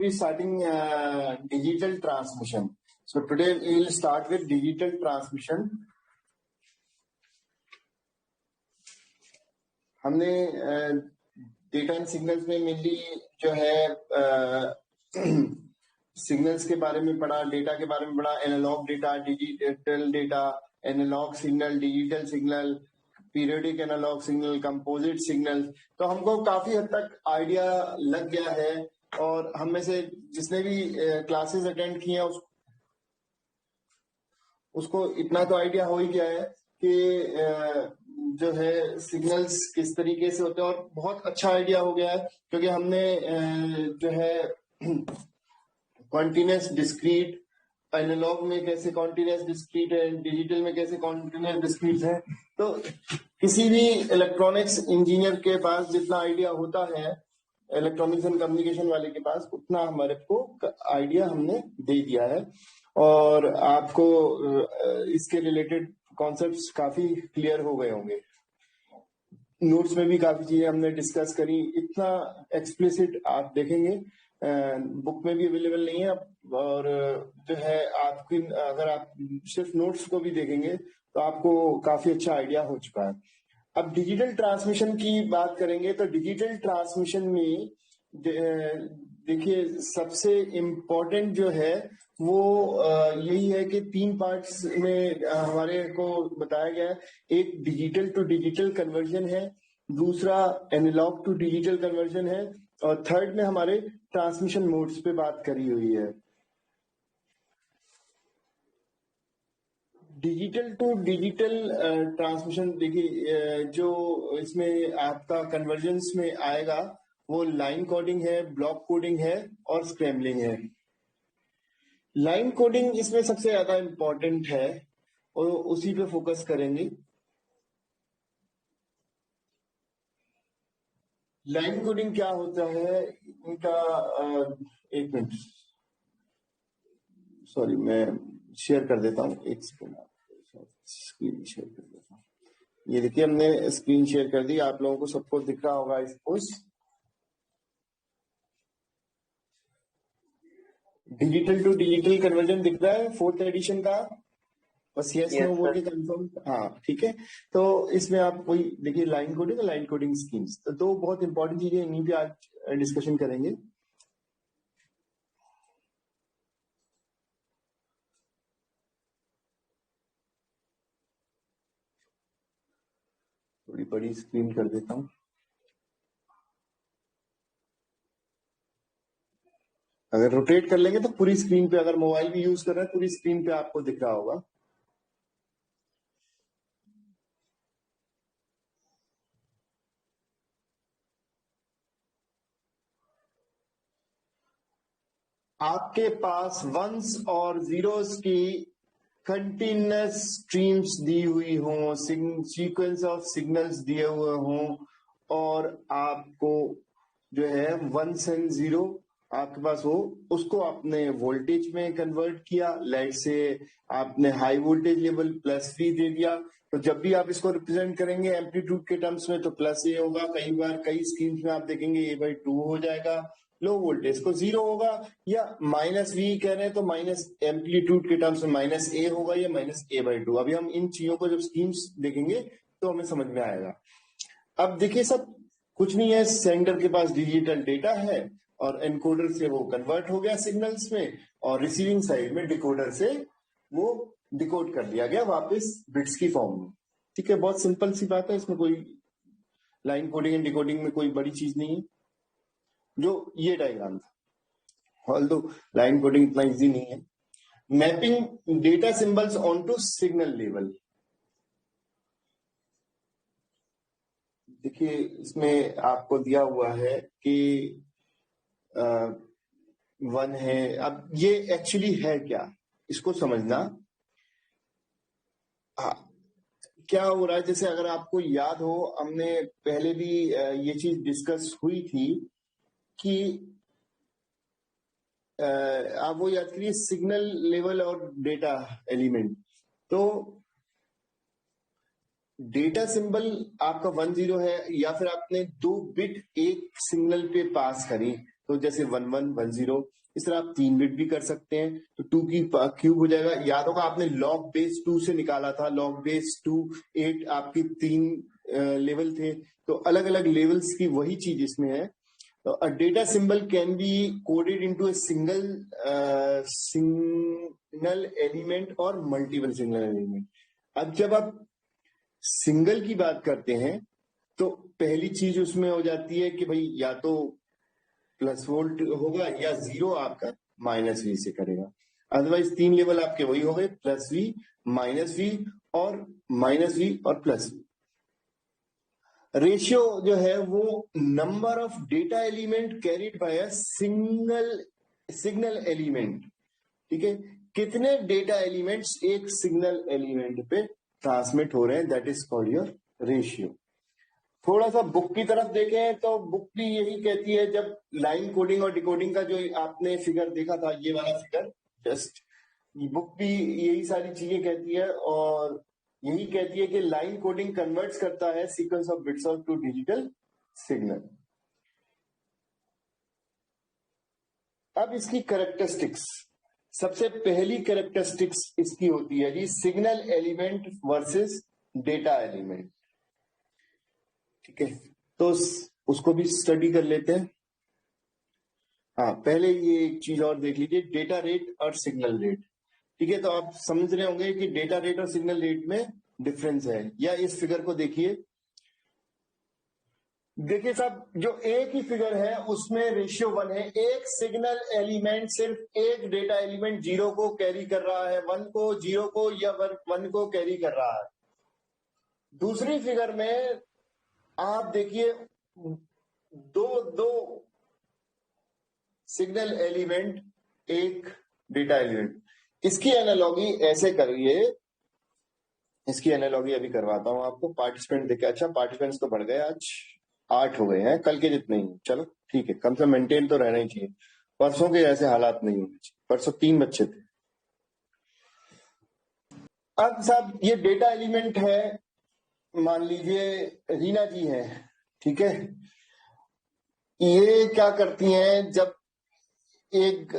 Be starting digital transmission. So today we will start with digital transmission. हमने data and signals में mainly जो है signals के बारे में पढ़ा, डेटा के बारे में पढ़ा, analogue data, digital data, analogue signal, digital signal, periodic analogue signal, composite signal. तो हमको काफी हद तक आइडिया लग गया है और हम में से जिसने भी क्लासेस अटेंड किए हैं उसको इतना तो आइडिया हो ही गया है कि जो है सिग्नल्स किस तरीके से होते हैं और बहुत अच्छा आइडिया हो गया है क्योंकि हमने जो है कॉन्टिन्यूस डिस्क्रीट, एनालॉग में कैसे कॉन्टिन्यूस डिस्क्रीट है, डिजिटल में कैसे कॉन्टिन्यूस डिस्क्रीट है। तो किसी भी इलेक्ट्रॉनिक्स इंजीनियर के पास जितना आइडिया होता है इलेक्ट्रॉनिक्स एंड कम्युनिकेशन वाले के पास, उतना हमारे को आइडिया हमने दे दिया है और आपको इसके रिलेटेड कॉन्सेप्ट्स काफी क्लियर हो गए होंगे। नोट्स में भी काफी चीजें हमने डिस्कस करी, इतना एक्सप्लिसिट आप देखेंगे बुक में भी अवेलेबल नहीं है। और जो है आपकी अगर आप सिर्फ नोट्स को भी देखेंगे तो आपको काफी अच्छा आइडिया हो चुका है। अब डिजिटल ट्रांसमिशन की बात करेंगे तो डिजिटल ट्रांसमिशन में देखिए सबसे इम्पोर्टेंट जो है वो यही है कि 3 पार्ट्स में हमारे को बताया गया है। एक डिजिटल टू डिजिटल कन्वर्जन है, दूसरा एनालॉग टू डिजिटल कन्वर्जन है और थर्ड में हमारे ट्रांसमिशन मोड्स पे बात करी हुई है। डिजिटल टू डिजिटल ट्रांसमिशन देखिए जो इसमें आपका कन्वर्जेंस में आएगा वो लाइन कोडिंग है, ब्लॉक कोडिंग है और स्क्रैम्बलिंग है। लाइन कोडिंग इसमें सबसे ज्यादा इंपॉर्टेंट है और उसी पे फोकस करेंगे। लाइन कोडिंग क्या होता है इनका, एक मिनट सॉरी मैं शेयर कर देता हूँ, एक सेकंड स्क्रीन शेयर कर देता हूँ। ये देखिए हमने स्क्रीन शेयर कर दी, आप लोगों को सबको दिख रहा होगा suppose. Digital to digital conversion दिख रहा है 4th एडिशन का, बस यस नो बोल के कंफर्म। हाँ ठीक है, तो इसमें आप कोई देखिए लाइन कोडिंग और लाइन कोडिंग स्कीम्स, तो 2 बहुत इंपॉर्टेंट चीजें इन्हीं पे आज डिस्कशन करेंगे। थोड़ी बड़ी स्क्रीन कर देता हूँ, अगर रोटेट कर लेंगे तो पूरी स्क्रीन पे, अगर मोबाइल भी यूज कर रहे हैं पूरी स्क्रीन पे आपको दिख रहा होगा। आपके पास वंस और जीरोस की कंटिन्यूस स्ट्रीम्स दी हुई हों, सीक्वेंस ऑफ सिग्नल्स दिए हुए हों और आपको जो है 1 एंड 0 आपके पास हो, उसको आपने वोल्टेज में कन्वर्ट किया। लाइट से आपने हाई वोल्टेज लेवल +V दे दिया, तो जब भी आप इसको रिप्रेजेंट करेंगे एम्पलीट्यूड के टर्म्स में तो +A होगा। कई बार कई स्कीम्स में आप देखेंगे A/2 हो जाएगा। लो वोल्टेज को 0 होगा या -V कह रहे हैं तो माइनस एम्पलीट्यूड के टर्म्स में -A होगा या -A/2। अभी हम इन चीजों को जब स्कीम्स देखेंगे तो हमें समझ में आएगा। अब देखिए सब कुछ नहीं है, सेंडर के पास डिजिटल डेटा है और एनकोडर से वो कन्वर्ट हो गया सिग्नल्स में और रिसीविंग साइड में डिकोडर से वो डिकोड कर दिया गया वापस बिट्स की फॉर्म में। ठीक है, बहुत सिंपल सी बात है, इसमें कोई लाइन कोडिंग एंड डिकोडिंग में कोई बड़ी चीज नहीं है। जो ये डायग्राम था, ऑल्दो लाइन कोडिंग इतना इजी नहीं है। Mapping data symbols onto signal level, देखिए इसमें आपको दिया हुआ है कि 1 है। अब ये एक्चुअली है क्या, इसको समझना। क्या हो रहा है, जैसे अगर आपको याद हो हमने पहले भी ये चीज डिस्कस हुई थी कि आप वो याद करिए सिग्नल लेवल और डेटा एलिमेंट। तो डेटा सिंबल आपका 1 0 है या फिर आपने 2 बिट एक सिग्नल पे पास करी तो जैसे 1110 इस तरह आप 3 बिट भी कर सकते हैं। तो 2 की क्यूब हो जाएगा। याद होगा आपने लॉग बेस 2 से निकाला था, लॉग बेस 2 8 आपकी 3 लेवल थे, तो अलग अलग लेवल्स की वही चीज इसमें है। A data symbol can be coded into a single element or multiple single element। अब जब आप सिंगल की बात करते हैं तो पहली चीज उसमें हो जाती है कि भाई या तो प्लस वोल्ट होगा या जीरो आपका माइनस वी से करेगा। अदरवाइज 3 लेवल आपके वही हो गए, प्लस वी, माइनस वी और माइनस वी और प्लस वी। रेशियो जो है वो number of data element carried bye a signal element. ठीक है, कितने डेटा एलिमेंट्स एक सिग्नल एलिमेंट पे ट्रांसमिट हो रहे हैं, that is called your ratio. थोड़ा सा बुक की तरफ देखें तो बुक भी यही कहती है, जब लाइन कोडिंग और डिकोडिंग का जो आपने फिगर देखा था, ये वाला फिगर, जस्ट बुक भी यही सारी चीजें कहती है और यही कहती है कि लाइन कोडिंग कन्वर्ट्स करता है sequence of bits of to digital signal. अब इसकी कैरेक्टरिस्टिक्स, सबसे पहली कैरेक्टरिस्टिक्स इसकी होती है जी signal element versus data element. ठीक है, तो उसको भी स्टडी कर लेते हैं। हाँ, पहले ये एक चीज और देख लीजिए, डेटा रेट और सिग्नल रेट। ठीक है, तो आप समझ रहे होंगे कि डेटा रेट और सिग्नल रेट में डिफरेंस है। या इस फिगर को देखिए, देखिए साहब, जो एक ही फिगर है उसमें रेशियो 1 है। एक सिग्नल एलिमेंट सिर्फ एक डेटा एलिमेंट 0 को कैरी कर रहा है, 1 को, 0 को या 1 को कैरी कर रहा है। दूसरी फिगर में आप देखिए दो दो सिग्नल एलिमेंट, एक डेटा एलिमेंट। इसकी एनालॉगी ऐसे करिए, इसकी एनालॉगी अभी करवाता हूं आपको। पार्टिसिपेंट देखे, अच्छा पार्टिसिपेंट्स तो बढ़ गए, आज 8 हो गए हैं, कल के जितने ही। चलो ठीक है, कम से कम मेंटेन तो रहना ही चाहिए। परसों के ऐसे हालात नहीं होने चाहिए, परसों 3 बच्चे थे। अब साहब ये डेटा एलिमेंट है, मान लीजिए रीना जी है, ठीक है। ये क्या करती हैं, जब एक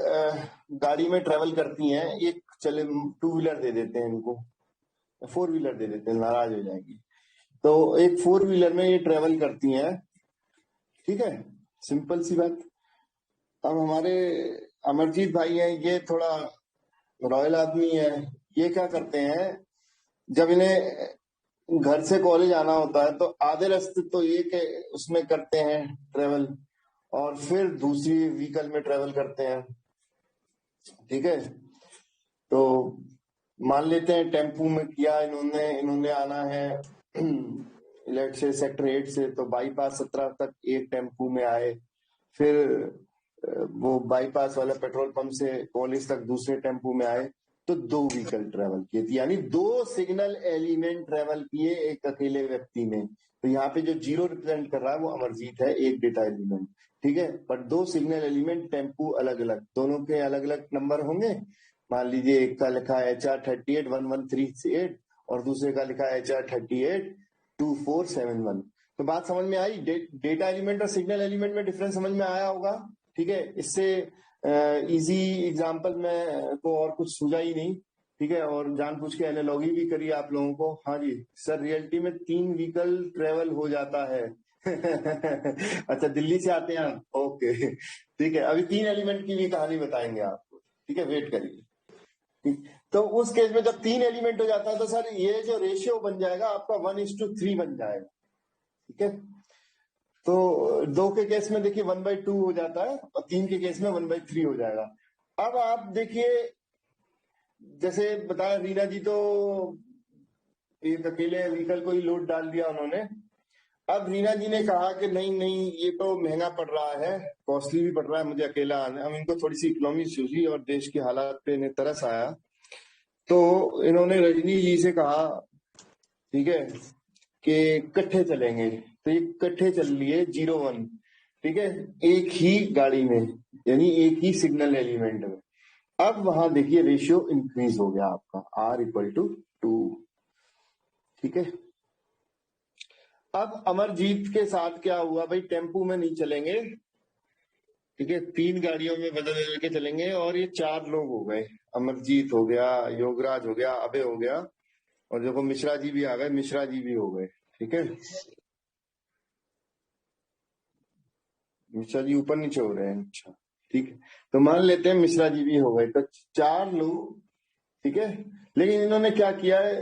गाड़ी में ट्रेवल करती हैं, एक चले 2 व्हीलर दे देते हैं इनको, 4 व्हीलर दे देते हैं, नाराज हो जाएगी। तो एक 4 व्हीलर में ये ट्रेवल करती हैं, ठीक है, सिंपल सी बात। अब हमारे अमरजीत भाई हैं, ये थोड़ा रॉयल आदमी है। ये क्या करते हैं, जब इन्हें घर से कॉलेज आना होता है तो आधे रास्ते तो एक उसमें करते हैं ट्रेवल, और फिर दूसरी व्हीकल में ट्रेवल करते हैं। ठीक है, तो मान लेते हैं टेम्पू में किया इन्होंने आना है लेट से सेक्टर 8 से, तो बाईपास 17 तक एक टेम्पू में आए, फिर वो बाईपास वाला पेट्रोल पंप से कॉलेज तक दूसरे टेम्पू में आए, तो 2 व्हीकल ट्रेवल किए थे, यानी 2 सिग्नल एलिमेंट ट्रेवल किए एक अकेले व्यक्ति ने। तो यहाँ पे जो 0 रिप्रेजेंट कर रहा है वो अमरजीत है, एक डेटा एलिमेंट। ठीक है, पर 2 सिग्नल एलिमेंट, टेम्पू अलग अलग, दोनों के अलग अलग नंबर होंगे। मान लीजिए एक का लिखा है HR381138 और दूसरे का लिखा है HR382471। तो बात समझ में आई? डेटा एलिमेंट और सिग्नल एलिमेंट में डिफरेंस समझ में आया होगा। ठीक है, इससे इजी एग्जांपल में को और कुछ सूझा ही नहीं। ठीक है, और जानबूझ के एनालॉगी भी करी आप लोगों को। हाँ जी सर, रियलिटी में 3 व्हीकल ट्रेवल हो जाता है अच्छा, दिल्ली से आते हैं आप, ओके ठीक है, अभी 3 एलिमेंट की भी कहानी बताएंगे आपको। ठीक है, वेट करिए। ठीक, तो उस केस में जब 3 एलिमेंट हो जाता है तो सर ये जो रेशियो बन जाएगा आपका 1:3 बन जाएगा। ठीक है, तो 2 के केस में देखिए 1/2 हो जाता है और 3 के केस में 1/3 हो जाएगा। अब आप देखिए, जैसे बताया रीना जी, तो एक अकेले व्हीकल को ही लोड डाल दिया उन्होंने। अब रीना जी ने कहा कि नहीं नहीं, ये तो महंगा पड़ रहा है, कॉस्टली भी पड़ रहा है मुझे अकेला आना। अब इनको थोड़ी सी इकोनॉमी सूझी और देश के हालात पे इन्हें तरस आया, तो इन्होंने रजनी जी से कहा, ठीक है, कि इकट्ठे चलेंगे। तो ये इकट्ठे चल लिए 01, ठीक है, एक ही गाड़ी में, यानी एक ही सिग्नल एलिमेंट में। अब वहां देखिए रेशियो इंक्रीज हो गया आपका, R=2। ठीक है, अब अमरजीत के साथ क्या हुआ भाई, टेम्पू में नहीं चलेंगे, ठीक है, 3 गाड़ियों में बदल बदल के चलेंगे और ये 4 लोग हो गए। अमरजीत हो गया, योगराज हो गया, अभय हो गया, और देखो मिश्रा जी भी आ गए, मिश्रा जी भी हो गए। ठीक है, मिश्रा जी ऊपर नीचे हो रहे हैं। अच्छा, ठीक है, तो मान लेते हैं मिश्रा जी भी हो गए, तो 4 लोग। ठीक है, लेकिन इन्होंने क्या किया है,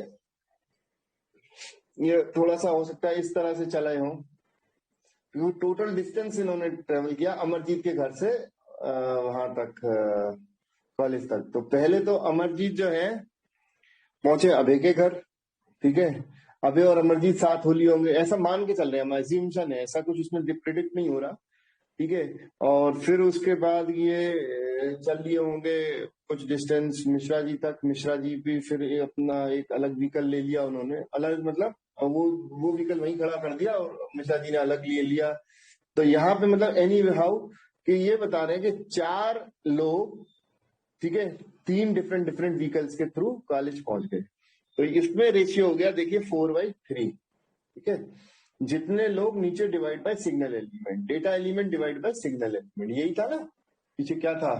ये थोड़ा सा हो सकता है इस तरह से चले हों, क्योंकि टोटल डिस्टेंस इन्होंने ट्रेवल किया अमरजीत के घर से वहां तक, कॉलेज तक। तो पहले तो अमरजीत जो है पहुंचे अभय के घर। ठीक है, अभय और अमरजीत साथ होली होंगे, ऐसा मान के चल रहे हैं हम, एज्यूमशन है, ऐसा कुछ उसमें प्रिडिक्ट नहीं हो रहा। ठीक है, और फिर उसके बाद ये चल लिए होंगे कुछ डिस्टेंस मिश्रा जी तक। मिश्रा जी भी फिर अपना एक अलग व्हीकल ले लिया उन्होंने, अलग मतलब वो व्हीकल वहीं खड़ा कर दिया और मिश्रा जी ने अलग ले लिया। तो यहाँ पे मतलब एनी हाउ कि ये बता रहे हैं कि 4 लोग, ठीक है, 3 डिफरेंट डिफरेंट व्हीकल्स के थ्रू कॉलेज पहुंच गए। तो इसमें रेशियो हो गया देखिए 4/3। ठीक है, जितने लोग नीचे divide buy signal element, data element divide buy signal element, यही था ना, पीछे क्या था,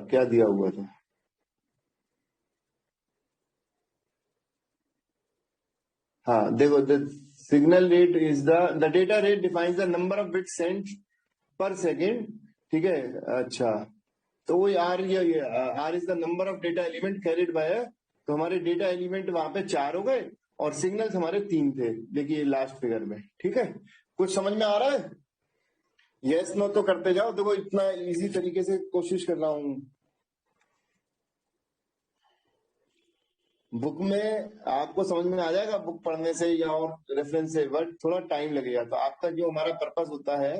क्या दिया हुआ था। हाँ देखो, the signal rate is the data rate defines the number of bit sent per second. ठीक है, अच्छा, तो वही आर, ये R is the number of data element carried by. तो हमारे डेटा एलिमेंट वहां पे 4 हो गए और सिग्नल्स हमारे 3 थे, देखिए लास्ट फिगर में। ठीक है, कुछ समझ में आ रहा है? यस नो तो करते जाओ, देखो इतना इजी तरीके से कोशिश कर रहा हूँ। बुक में आपको समझ में आ जाएगा, बुक पढ़ने से या और रेफरेंस से, बट थोड़ा टाइम लगेगा। तो आपका जो हमारा पर्पस होता है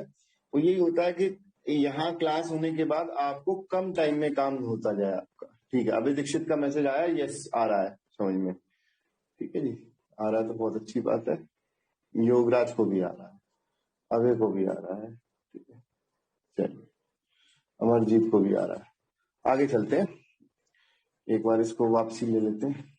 वो यही होता है कि यहाँ क्लास होने के बाद आपको कम टाइम में काम होता जाए आपका। ठीक है, अभी दीक्षित का मैसेज आया, यस आ रहा है समझ में। ठीक है जी, आ रहा है तो बहुत अच्छी बात है। योगराज को भी आ रहा है, अभय को भी आ रहा है। ठीक है, चलिए, अमरजीत को भी आ रहा है। आगे चलते हैं, एक बार इसको वापसी ले लेते हैं।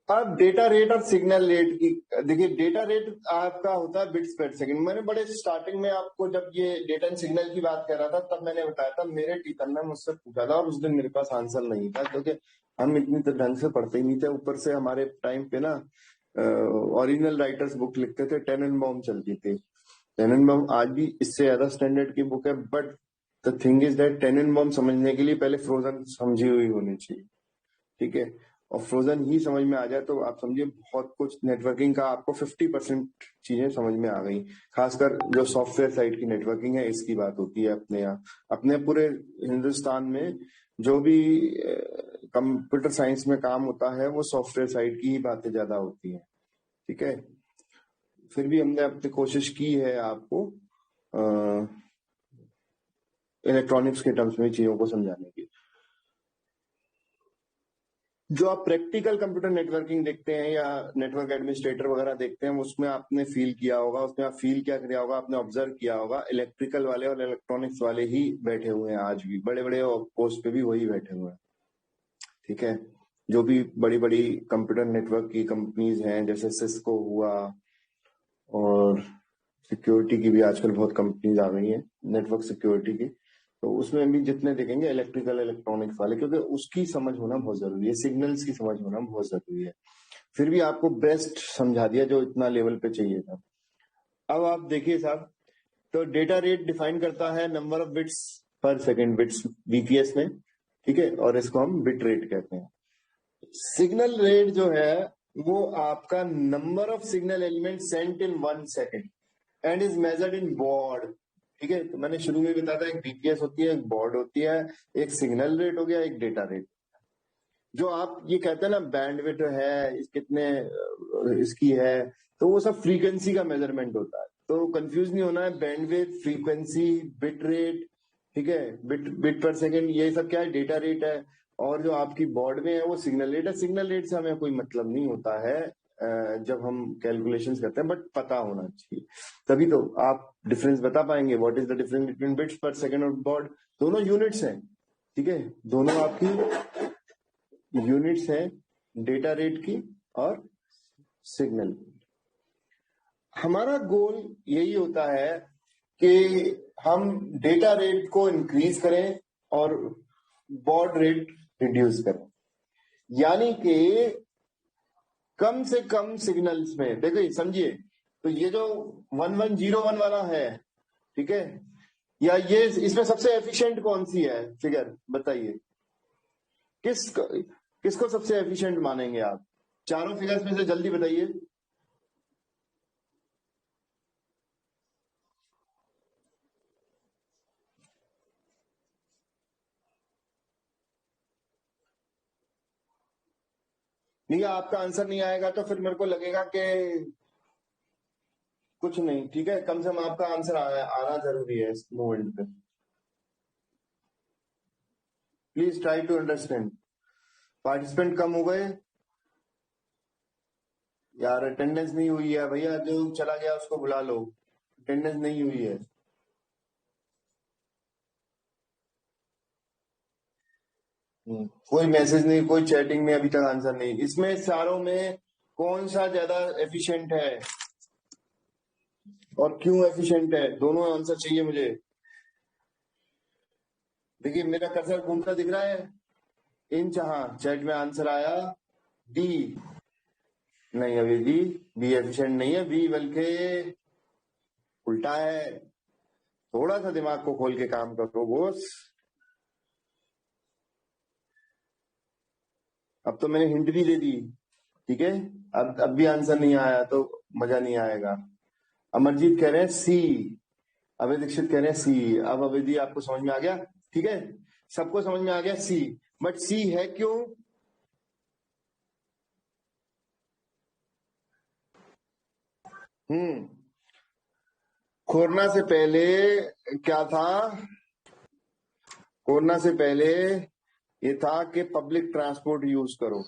अब डेटा रेट और सिग्नल रेट की, देखिए डेटा रेट आपका होता है बिट्स पर सेकंड। मैंने बड़े स्टार्टिंग में आपको जब ये डेटा एंड सिग्नल की बात कर रहा था तब मैंने बताया था, मेरे टीचर ने मुझसे पूछा था और उस दिन मेरे पास आंसर नहीं था, क्योंकि हम इतनी तो ढंग से पढ़ते ही नहीं थे। ऊपर से हमारे टाइम पे ना ओरिजिनल राइटर्स बुक लिखते थे, टेननबाउम चलती थी। टेननबाउम आज भी इससे ज्यादा स्टैंडर्ड की बुक है, but the thing is that Tanenbaum समझने के लिए पहले फ्रोजन समझी हुई होनी चाहिए। ठीक है, और फ्रोजन ही समझ में आ जाए तो आप समझिए बहुत कुछ नेटवर्किंग का आपको 50% चीजें समझ में आ गई। खासकर जो सॉफ्टवेयर साइड की नेटवर्किंग है इसकी बात होती है अपने यहाँ, अपने पूरे हिंदुस्तान में जो भी कंप्यूटर साइंस में काम होता है वो सॉफ्टवेयर साइड की ही बातें ज्यादा होती है। ठीक है, फिर भी हमने अपनी कोशिश की है आपको इलेक्ट्रॉनिक्स के टर्म्स में चीजों को समझाने की। जो आप प्रैक्टिकल कंप्यूटर नेटवर्किंग देखते हैं या नेटवर्क एडमिनिस्ट्रेटर वगैरह देखते हैं उसमें आपने फील किया होगा, उसमें आप फील क्या किया होगा, आपने ऑब्जर्व किया होगा, इलेक्ट्रिकल वाले और इलेक्ट्रॉनिक्स वाले ही बैठे हुए हैं, आज भी बड़े बड़े पोस्ट पे भी वही बैठे हुए हैं। ठीक है, जो भी बड़ी बड़ी कंप्यूटर नेटवर्क की कंपनीज हैं जैसे सिस्को हुआ, और सिक्योरिटी की भी आजकल बहुत कंपनीज आ गई हैं नेटवर्क सिक्योरिटी की, तो उसमें भी जितने देखेंगे इलेक्ट्रिकल इलेक्ट्रॉनिक्स वाले, क्योंकि उसकी समझ होना बहुत जरूरी है, सिग्नल्स की समझ होना बहुत जरूरी है। फिर भी आपको बेस्ट समझा दिया जो इतना लेवल पे चाहिए था। अब आप देखिए साहब, तो डेटा रेट डिफाइन करता है नंबर ऑफ बिट्स पर सेकेंड, बिट्स बीपीएस में। ठीक है, और इसको हम बिट रेट कहते हैं। सिग्नल रेट जो है वो आपका number of signal element sent in 1 second and is measured in baud. ठीक है, तो मैंने शुरू में बताया था एक बीपीएस होती है, एक बॉड होती है, एक सिग्नल रेट हो गया, एक डेटा रेट। जो आप ये कहते हैं ना बैंडविड्थ है इस कितने इसकी है, तो वो सब फ्रीक्वेंसी का मेजरमेंट होता है। तो कंफ्यूज नहीं होना है, बैंडविड्थ, फ्रीक्वेंसी, बिट रेट। ठीक है, बिट बिट पर सेकेंड ये सब क्या है, डेटा रेट है। और जो आपकी बॉर्ड में है वो सिग्नल रेट है। सिग्नल रेट से हमें कोई मतलब नहीं होता है जब हम कैलकुलेशंस करते हैं, बट पता होना चाहिए, तभी तो आप डिफरेंस बता पाएंगे। What is the difference between bits पर सेकेंड और बॉर्ड, दोनों यूनिट्स हैं। ठीक है, दोनों आपकी यूनिट्स है डेटा रेट की और सिग्नल। हमारा गोल यही होता है कि हम डेटा रेट को इंक्रीज करें और बॉड रेट रिड्यूस करें, यानी कि कम से कम सिग्नल्स में। देखिए समझिए, तो ये जो 1101 वाला है, ठीक है, या ये इसमें सबसे एफिशिएंट कौन सी है फिगर बताइए, किसको सबसे एफिशिएंट मानेंगे आप? चारों फिगर्स में से जल्दी बताइए। नहीं, आपका आंसर नहीं आएगा तो फिर मेरे को लगेगा कि कुछ नहीं, ठीक है, कम से कम आपका आंसर आना जरूरी है इस मोमेंट पे। Please try to understand. Participant कम हो गए यार, अटेंडेंस नहीं हुई है भैया, जो चला गया उसको बुला लो, अटेंडेंस नहीं हुई है। कोई मैसेज नहीं, कोई चैटिंग में अभी तक आंसर नहीं। इसमें चारों में कौन सा ज्यादा एफिशिएंट है और क्यों एफिशिएंट है, दोनों आंसर चाहिए मुझे। देखिए मेरा कर्सर घूमता दिख रहा है, इंच, हाँ चैट में आंसर आया डी। नहीं अभी बी एफिशिएंट नहीं है, बी बल्कि उल्टा है। थोड़ा सा दिमाग को खोल के काम करो बॉस। अब तो मैंने हिंट भी दे दी, ठीक है। अब भी आंसर नहीं आया तो मजा नहीं आएगा। अमरजीत कह रहे हैं सी, अभय दीक्षित कह रहे हैं सी। अब अभय जी आपको समझ में आ गया, ठीक है, सबको समझ में आ गया सी। बट सी है क्यों? हम्म, कोरोना से पहले क्या था? कोरोना से पहले ये था कि पब्लिक ट्रांसपोर्ट यूज करो,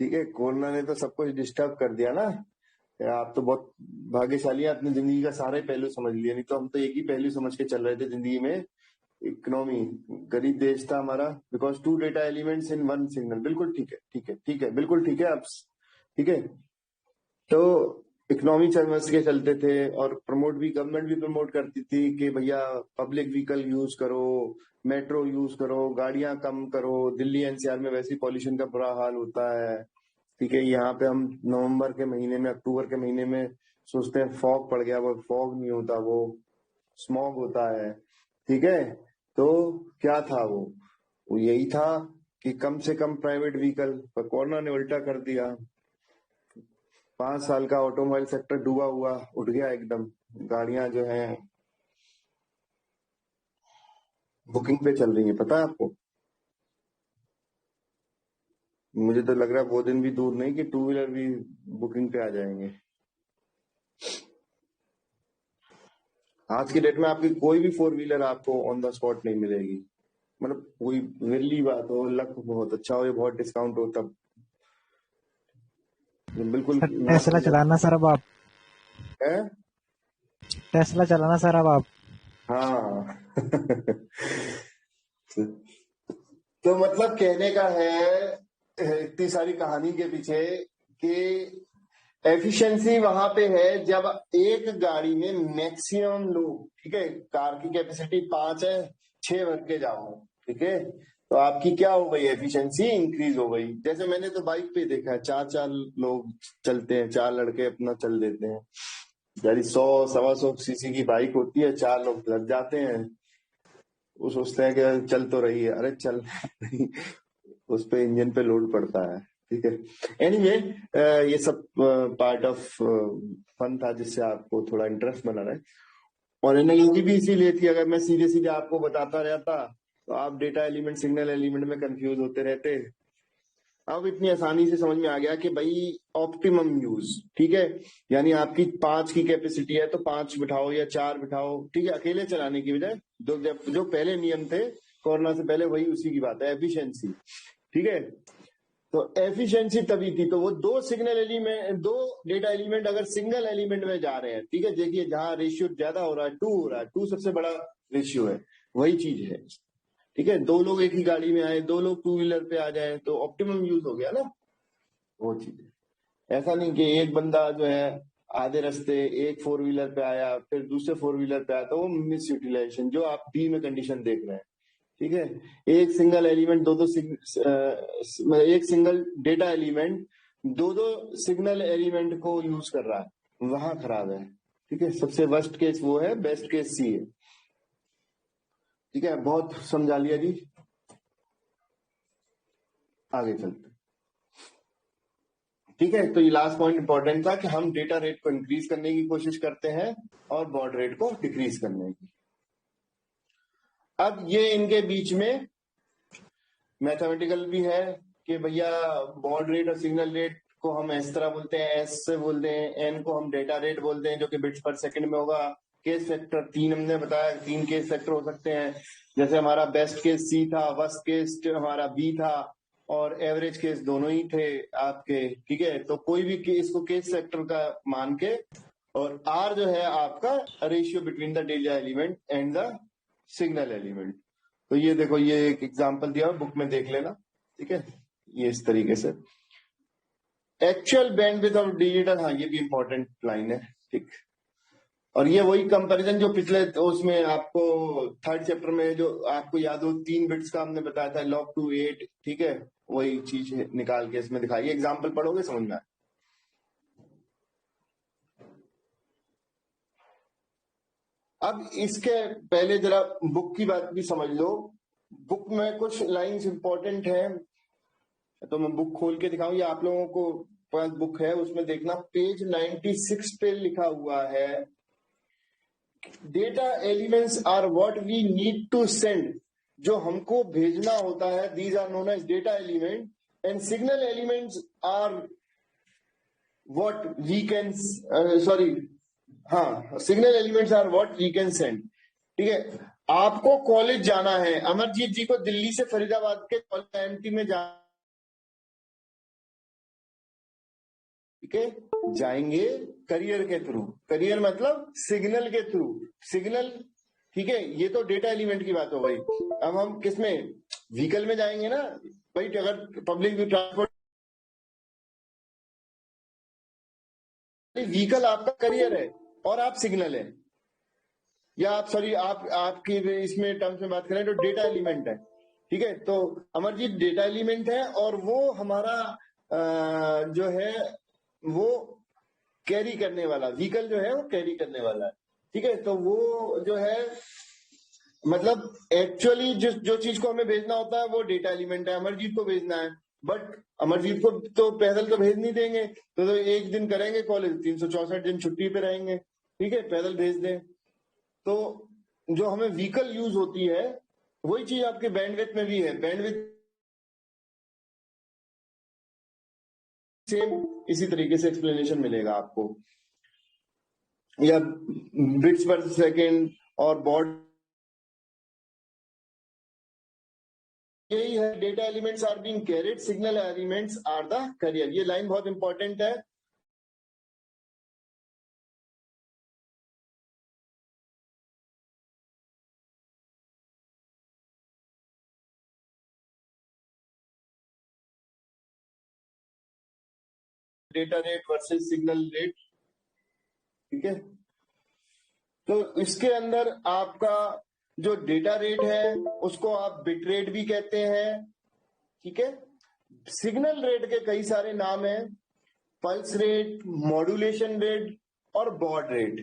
ठीक है। कोरोना ने तो सब कुछ डिस्टर्ब कर दिया ना। आप तो बहुत भाग्यशाली हैं, अपनी जिंदगी का सारे पहलू समझ लिए, नहीं तो हम तो एक ही पहलू समझ के चल रहे थे जिंदगी में, इकोनॉमी। गरीब देश था हमारा। Because two data elements in one signal. बिल्कुल ठीक है, ठीक है, ठीक है, बिल्कुल ठीक है आप, ठीक है। तो इकोनॉमी समझ के चलते थे, और प्रमोट भी गवर्नमेंट भी प्रमोट करती थी कि भैया पब्लिक व्हीकल यूज करो, मेट्रो यूज करो, गाड़ियां कम करो। दिल्ली एनसीआर में वैसे ही पॉल्यूशन का बुरा हाल होता है, ठीक है। यहाँ पे हम नवंबर के महीने में, अक्टूबर के महीने में सोचते हैं फॉग पड़ गया, वो फॉग नहीं होता, वो स्मॉग होता है, ठीक है। तो क्या था वो यही था कि कम से कम प्राइवेट व्हीकल। पर कोरोना ने उल्टा कर दिया। 5 साल का ऑटोमोबाइल सेक्टर डूबा हुआ उठ गया एकदम। गाड़ियां जो हैं बुकिंग पे चल रही हैं, पता है आपको? मुझे तो लग रहा है वो दिन भी दूर नहीं कि टू व्हीलर भी बुकिंग पे आ जाएंगे। आज की डेट में आपकी कोई भी फोर व्हीलर आपको ऑन द स्पॉट नहीं मिलेगी। मतलब कोई विरली बात हो, लक बहुत अच्छा हो, या बहुत डिस्काउंट हो, तब बिल्कुल सर ना टेस्ला संभव चलाना सर अब आप। है। टेस्ला चलाना सर अब आप। हाँ तो मतलब कहने का है इतनी सारी कहानी के पीछे कि एफिशिएंसी वहां पे है जब एक गाड़ी में मैक्सिमम लोग, ठीक है, कार की कैपेसिटी 5 है, 6 भर के जाओ, ठीक है, तो आपकी क्या हो गई, एफिशिएंसी इंक्रीज हो गई। जैसे मैंने तो बाइक पे देखा है, 4 4 लोग चलते हैं, 4 लड़के अपना चल देते हैं। यानी 100 125 सीसी की बाइक होती है, 4 लोग लग जाते हैं। वो सोचते हैं कि चल तो रही है, अरे चल नहीं, उस पे इंजन पे लोड पड़ता है, ठीक है। एनीवे ये सब पार्ट ऑफ फन था, जिससे आपको थोड़ा इंटरेस्ट बना रहे। और एनालॉजी भी इसीलिए थी, अगर मैं सीधे सीधे आपको बताता रहता तो आप डेटा एलिमेंट सिग्नल एलिमेंट में कंफ्यूज होते रहते। अब इतनी आसानी से समझ में आ गया कि भाई ऑप्टिमम यूज, ठीक है, यानी आपकी 5 की कैपेसिटी है तो 5 बिठाओ या 4 बिठाओ, ठीक है, अकेले चलाने की बजाय। जो पहले नियम थे कोरोना से पहले, वही उसी की बात है, एफिशिएंसी, ठीक है। तो एफिशिएंसी तभी थी, तो वो दो सिग्नल एलिमेंट, दो डेटा एलिमेंट अगर सिंगल एलिमेंट में जा रहे हैं, ठीक है, देखिए जहां रेशियो ज्यादा हो रहा है, 2 हो रहा है, 2 सबसे बड़ा रेशियो है, वही चीज है, ठीक है। 2 लोग एक ही गाड़ी में आए, 2 लोग टू व्हीलर पे आ जाए तो ऑप्टिमम यूज हो गया ना, वो चीज है। ऐसा नहीं कि एक बंदा जो है आधे रास्ते एक 4 व्हीलर पे आया फिर दूसरे 4 व्हीलर पे आया, तो वो मिस यूटिलाइजेशन जो आप बी में कंडीशन देख रहे हैं। ठीक है, एक सिंगल एलिमेंट एक सिंगल डेटा एलिमेंट दो सिग्नल एलिमेंट को यूज कर रहा है, वहां खराब है। ठीक है, सबसे वर्स्ट केस वो है, बेस्ट केस सी है। ठीक है, बहुत समझा लिया जी, आगे चलते। ठीक है, तो ये लास्ट पॉइंट इंपॉर्टेंट था कि हम डेटा रेट को इंक्रीज करने की कोशिश करते हैं और बॉड रेट को डिक्रीज करने की। अब ये इनके बीच में मैथमेटिकल भी है कि भैया बॉड रेट और सिग्नल रेट को हम इस तरह बोलते हैं, एस से बोलते हैं, एन को हम डेटा रेट बोलते हैं जो कि बिट्स पर सेकंड में होगा। केस फैक्टर 3 हमने बताया, 3 केस फैक्टर हो सकते हैं, जैसे हमारा बेस्ट केस सी था, वर्स्ट केस हमारा बी था और एवरेज केस दोनों ही थे आपके। ठीक है, तो कोई भी केस को केस फैक्टर का मान के, और आर जो है आपका ratio between the data element and the signal element. तो ये देखो, ये एक एग्जांपल दिया बुक में, देख लेना। ठीक है, ये इस तरीके से एक्चुअल बैंडविड्थ ऑफ डिजिटल, हाँ ये भी इंपॉर्टेंट लाइन है। ठीक, और ये वही कंपैरिजन जो पिछले उसमें आपको थर्ड चैप्टर में जो आपको याद हो 3 बिट्स का हमने बताया था, log 2 8। ठीक है, वही चीज निकाल के इसमें दिखाई, एग्जाम्पल पढ़ोगे समझ में आए। अब इसके पहले जरा बुक की बात भी समझ लो। बुक में कुछ लाइंस इंपॉर्टेंट है, तो मैं बुक खोल के दिखाऊं, या आप लोगों को पास बुक है उसमें देखना, पेज 96 पे लिखा हुआ है, data elements are what we need to send, जो हमको भेजना होता है, these are known as data element, and signal elements are what we can, sorry, हाँ, signal elements are what we can send. ठीक है, आपको कॉलेज जाना है, अमरजीत जी को दिल्ली से फरीदाबाद के कॉलेज एमटी में जाना, ठीक है, जाएंगे करियर के थ्रू, करियर मतलब सिग्नल के थ्रू, सिग्नल। ठीक है, ये तो डेटा एलिमेंट की बात हो गई। अब हम किसमें, व्हीकल में जाएंगे ना भाई, अगर पब्लिक ट्रांसपोर्ट, व्हीकल आपका करियर है और आप सिग्नल है, या आप सॉरी आप आपकी इसमें टर्म्स में बात करें तो डेटा एलिमेंट है। ठीक है, तो अमरजीत डेटा एलिमेंट है और वो हमारा जो है वो कैरी करने वाला, व्हीकल जो है वो कैरी करने वाला है। ठीक है, तो वो जो है मतलब एक्चुअली जो चीज को हमें भेजना होता है वो डेटा एलिमेंट है, अमरजीत को भेजना है, बट अमरजीत को तो पैदल तो भेज नहीं देंगे, तो एक दिन करेंगे कॉलेज, 364 दिन छुट्टी पे रहेंगे। ठीक है, पैदल भेज दें। तो जो हमें व्हीकल यूज होती है वही चीज आपके बैंडविड्थ में भी है, बैंडविड्थ सेम इसी तरीके से एक्सप्लेनेशन मिलेगा आपको, या बिट्स पर सेकेंड और बॉड, यही है, data elements are being carried, signal elements are the carrier. ये लाइन बहुत इंपॉर्टेंट है। Data rate versus signal rate. ठीक है, तो इसके अंदर आपका जो डेटा रेट है उसको आप बिट रेट भी कहते हैं। ठीक है, सिग्नल रेट के कई सारे नाम हैं, पल्स रेट, मॉड्यूलेशन रेट और बॉड रेट।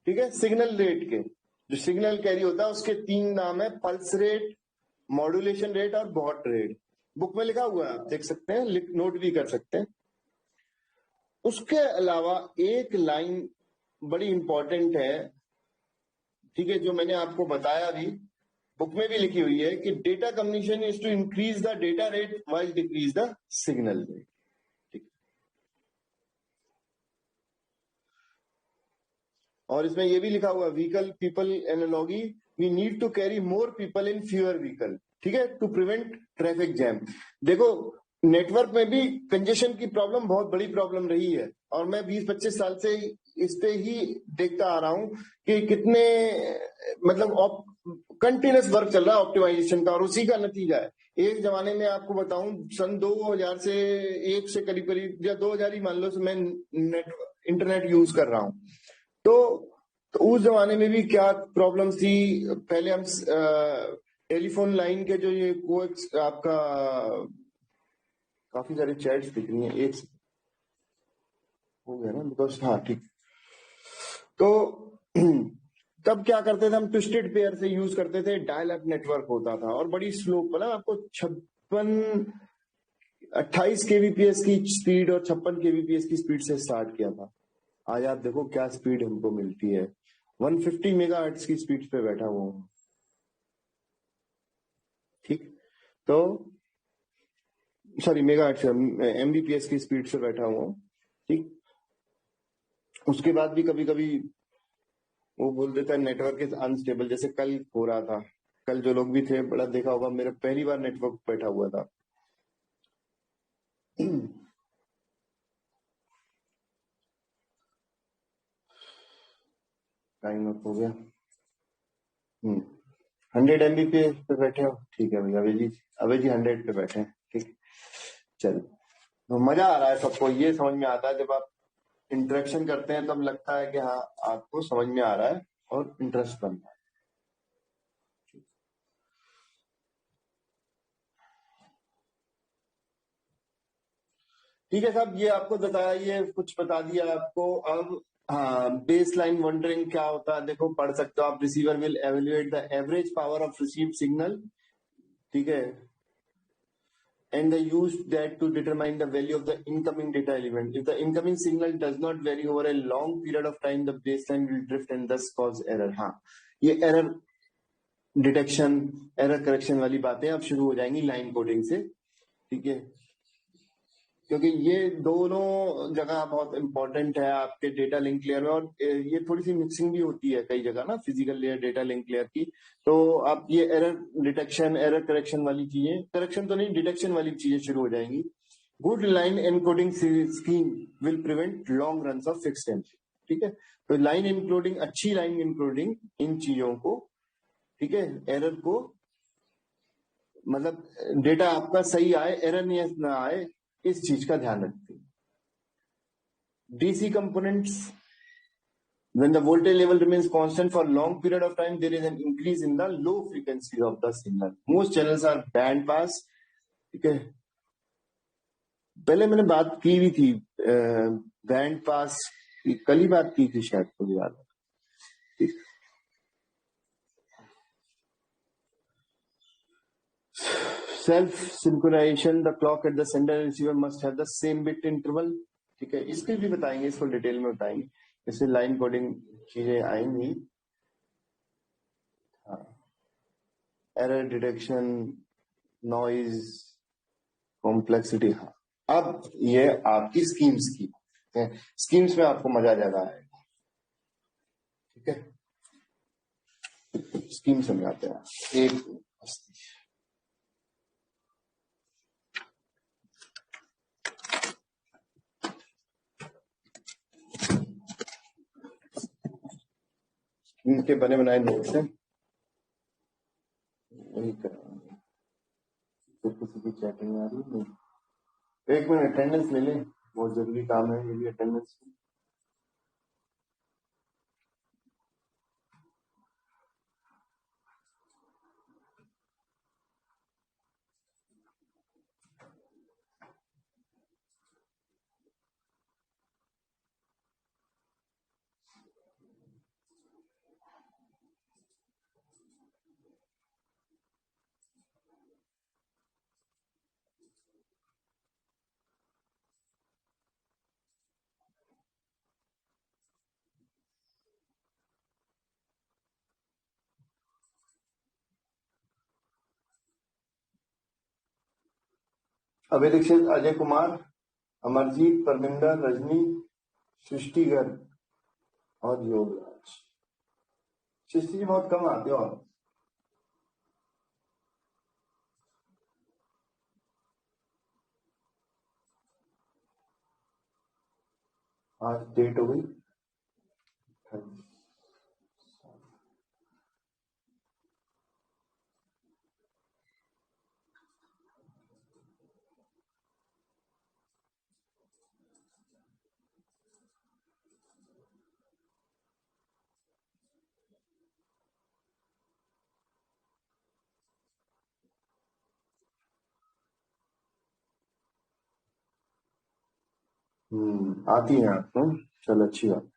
ठीक है, सिग्नल रेट के जो सिग्नल कैरी होता है उसके 3 नाम है, पल्स रेट, मॉड्यूलेशन रेट और बॉड रेट। बुक में लिखा हुआ है, आप देख सकते हैं, नोट भी कर सकते हैं। उसके अलावा एक लाइन बड़ी इंपॉर्टेंट है, ठीक है, जो मैंने आपको बताया अभी, बुक में भी लिखी हुई है कि data communication is to increase the data rate while decrease the signal rate. ठीक, और इसमें ये भी लिखा हुआ, vehicle people analogy, we need to carry more people in fewer vehicle. ठीक है, टू प्रिवेंट ट्रैफिक जैम। देखो, नेटवर्क में भी कंजेशन की प्रॉब्लम बहुत बड़ी प्रॉब्लम रही है, और मैं 20-25 साल से इस पे ही देखता आ रहा हूं कि कितने मतलब कंटिन्यूस वर्क चल रहा है ऑप्टिमाइजेशन का, और उसी का नतीजा है एक जमाने में आपको बताऊं, सन 2000 से एक से करीब करीब या 2000 ही मान लो, मैं इंटरनेट यूज कर रहा हूं। तो उस जमाने में भी क्या प्रॉब्लम थी, पहले हम टेलीफोन लाइन के जो ये कोएक्स आपका, काफी सारे चैट्स दिख रही हैं, एक हो गया ना, बिकॉज हाँ ठीक। तो तब क्या करते थे हम, ट्विस्टेड पेयर से यूज करते थे, डायल अप नेटवर्क होता था और बड़ी स्लो, मतलब आपको 28 केबीपीएस की स्पीड और 56 केबीपीएस की स्पीड से स्टार्ट किया था। आज आप देखो क्या स्पीड हमको मिलती है, 150 मेगाहर्ट्ज की स्पीड पे बैठा हुआ हूं। ठीक, तो सॉरी मेगाहर्ट्ज, एमबीपीएस की स्पीड से बैठा हुआ हूं। ठीक, उसके बाद भी कभी कभी वो बोल देता है नेटवर्क इज अनस्टेबल, जैसे कल हो रहा था। कल जो लोग भी थे, बड़ा देखा होगा, मेरा पहली बार नेटवर्क बैठा हुआ था। टाइम अप हो गया। 100 MBPS पे बैठे हो, ठीक है भैया, अभी जी 100 पे बैठे हैं। ठीक, चल, तो मजा आ रहा है सबको, ये समझ में आता है जब आप इंटरेक्शन करते हैं, तब लगता है कि हाँ आपको समझ में आ रहा है और इंटरेस्ट बन रहा है। ठीक है साहब, ये आपको बताया, ये कुछ बता दिया आपको। अब हाँ, बेस लाइन वंडरिंग क्या होता है, देखो पढ़ सकते हो आप। Receiver will evaluate the average power of received signal, ठीक है, and they use that to determine the value of the incoming data element. If the incoming signal does not vary over a long period of time, the baseline will drift and thus cause error. हाँ, ये error detection, error correction वाली बातें अब शुरू हो जाएंगी line coding से। ठीक है, क्योंकि ये दोनों जगह बहुत इंपॉर्टेंट है आपके डेटा लिंक लेयर में, और ये थोड़ी सी मिक्सिंग भी होती है कई जगह ना, physical layer data link layer की। तो आप ये एरर डिटेक्शन, एरर करेक्शन वाली चीजें, करेक्शन तो नहीं, डिटेक्शन वाली चीजें शुरू हो जाएंगी। Good line encoding scheme will prevent long run of fixed entry. ठीक है, तो लाइन इंक्लूडिंग, अच्छी लाइन इंक्लूडिंग इन चीजों को, ठीक है, एरर को, मतलब डेटा आपका सही आए, एरर नहीं ना आए, इस चीज का ध्यान रखते हैं। DC components, when the voltage level remains constant for long period of time, there is an increase in the low frequency of the signal. Most channels are band pass. ठीक है, पहले मैंने बात की भी थी बैंड पास की, कल ही बात की थी शायद, मुझे याद है। Self synchronisation, the clock at the sender and receiver must have the same bit interval. ठीक है, इसके भी बताएंगे, इसको डिटेल में बताएंगे, जैसे लाइन कोडिंग चीजें आएंगी। हाँ, एरर डिटेक्शन, नॉइज, कॉम्प्लेक्सिटी। हाँ, अब ये आपकी स्कीम्स की है, स्कीम्स में आपको मजा ज्यादा आएगा। ठीक है, स्कीम समझाते हैं एक। इनके बने बनाए नोट्स हैं, वही कराएंगे। तो किसी की चैटिंग आ रही है, एक मिनट अटेंडेंस ले लें, बहुत जरूरी काम है ये भी, अटेंडेंस। अभय दीक्षित, अजय कुमार, अमरजीत, परमिंदर, रजनी, सृष्टि गर्ग और योगराज। सृष्टि जी बहुत कम आते हो आप। आज डेट हो गई, आती है आपको, चलो अच्छी बात।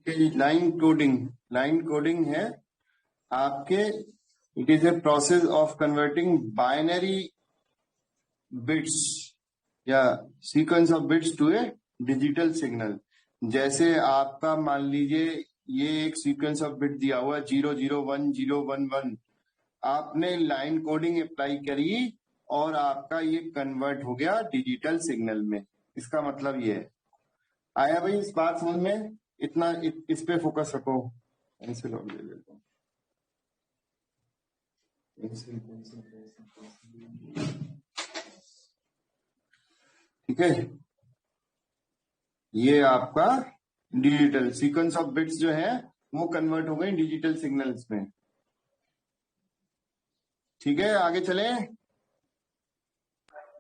लाइन कोडिंग है आपके, it is a process of converting binary bits या sequence of bits to a digital signal. जैसे आपका मान लीजिए ये एक सीक्वेंस ऑफ बिट दिया हुआ 001011, आपने लाइन कोडिंग अप्लाई करी और आपका ये कन्वर्ट हो गया डिजिटल सिग्नल में। इसका मतलब ये है। आया भाई इस बात समझ में? इतना इस पे फोकस रखो। पेंसिल और ले लेता हूँ। ठीक है, ये आपका डिजिटल सीक्वेंस ऑफ बिट्स जो है वो कन्वर्ट हो गए डिजिटल सिग्नल्स में। ठीक है, आगे चले।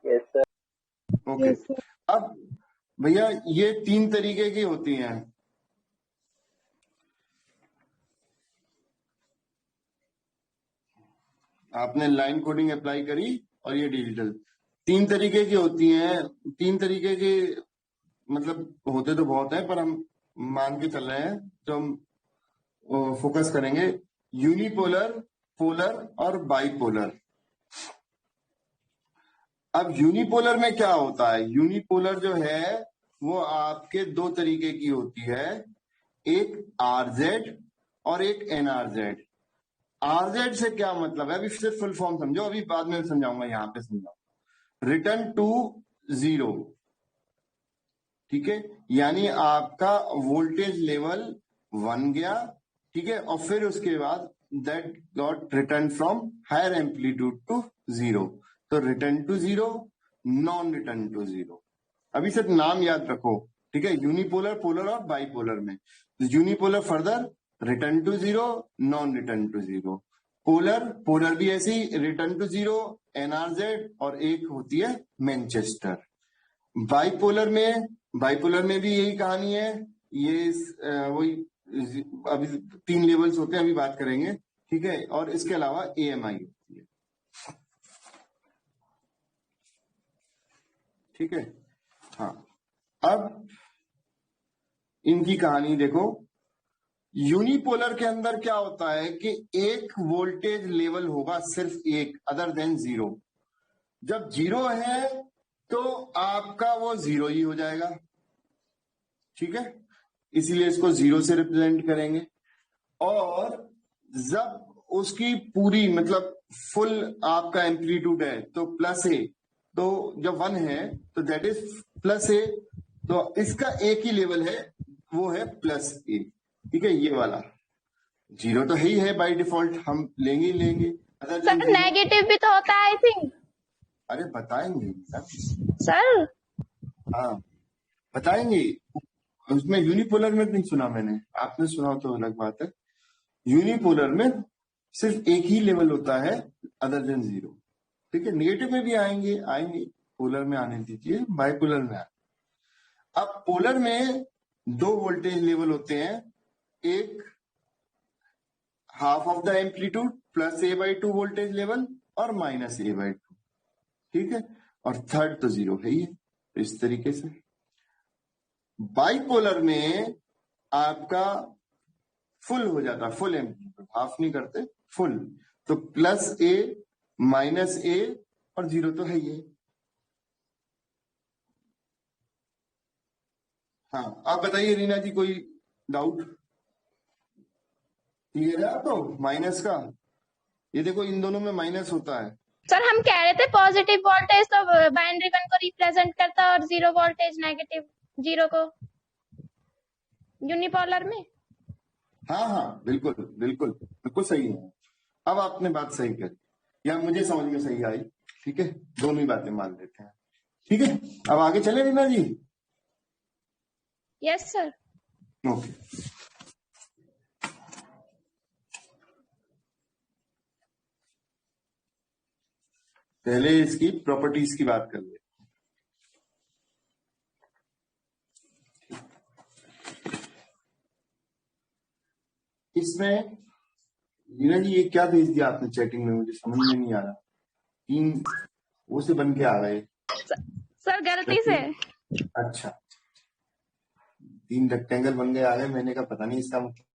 Yes sir. ओके, अब भैया ये 3 तरीके की होती हैं। आपने लाइन कोडिंग अप्लाई करी और ये डिजिटल 3 तरीके की होती हैं। 3 तरीके के मतलब होते तो बहुत है, पर हम मान के चल रहे हैं तो हम फोकस करेंगे यूनिपोलर, पोलर और बाइपोलर। अब यूनिपोलर में क्या होता है? यूनिपोलर जो है वो आपके 2 तरीके की होती है, एक आरजेड और एक एनआरजेड। आरजेड से क्या मतलब है? अभी सिर्फ फुल फॉर्म समझो, अभी बाद में समझाऊंगा, यहां पे समझाऊंगा। रिटर्न टू 0, ठीक है, यानी आपका वोल्टेज लेवल 1 गया, ठीक है, और फिर उसके बाद that got return from higher amplitude to 0। तो return to 0, non return to 0। अभी सिर्फ नाम याद रखो, ठीक है, यूनिपोलर, पोलर और बाइपोलर में। Unipolar further return to 0, non return to 0। Polar भी ऐसी रिटर्न टू 0, एनआरजेड, और एक होती है मैनचेस्टर। बाइपोलर में भी यही कहानी है। ये वही अभी 3 लेवल्स होते हैं, अभी बात करेंगे, ठीक है, और इसके अलावा एएमआई होती है। ठीक है, हाँ, अब इनकी कहानी देखो। यूनिपोलर के अंदर क्या होता है कि एक वोल्टेज लेवल होगा, सिर्फ एक, अदर देन 0। जब 0 है तो आपका वो 0 ही हो जाएगा, ठीक है, इसीलिए इसको 0 से रिप्रेजेंट करेंगे। और जब उसकी पूरी मतलब फुल आपका एम्पलीट्यूड है तो प्लस ए, तो जब 1 है तो दैट इज प्लस ए, तो इसका एक ही लेवल है, वो है प्लस ए, ठीक है, ये वाला 0 तो ही है बाय डिफॉल्ट, हम लेंगे ही लेंगे। सर नेगेटिव भी तो होता है आई थिंक। अरे बताएंगे सर, हाँ बताएंगे। उसमें यूनिपोलर में नहीं सुना मैंने, आपने सुना तो अलग बात है। यूनिपोलर में सिर्फ एक ही लेवल होता है, अदर देन 0, ठीक है। नेगेटिव में भी आएंगे, पोलर में आने दीजिए, बाइपोलर में आए। अब पोलर में 2 वोल्टेज लेवल होते हैं, एक half of the amplitude plus a/2 voltage level और माइनस a/2, ठीक है, और थर्ड तो 0 है ही, तो इस तरीके से। बाइपोलर में आपका फुल हो जाता, फुल एम्पलीट्यूड, हाफ नहीं करते, फुल, तो प्लस ए माइनस ए और 0 तो है ही। हाँ, आप बताइए रीना जी, कोई डाउट? क्लियर है आपको माइनस का? ये देखो इन दोनों में माइनस होता है। सर हम कह रहे थे पॉजिटिव वोल्टेज तो बाइनरी 1 को रिप्रेजेंट करता है और 0 वोल्टेज नेगेटिव 0 को यूनिपोलर में। हाँ हाँ बिल्कुल बिल्कुल बिल्कुल सही है। अब आपने बात सही करी या मुझे समझ में सही आई। ठीक है, दोनों ही बातें मान लेते हैं। ठीक है, अब आगे चले रीना जी। Yes, sir. ओके, पहले इसकी प्रॉपर्टीज की बात कर ले। इसमें रीना जी ये क्या भेज दिया आपने चैटिंग में, मुझे समझ में नहीं आ रहा। 3 वो से बन के आ गए। सर गलती से। अच्छा, 3 रेक्टेंगल बन गए आ गए, मैंने कहा पता नहीं इसका मतलब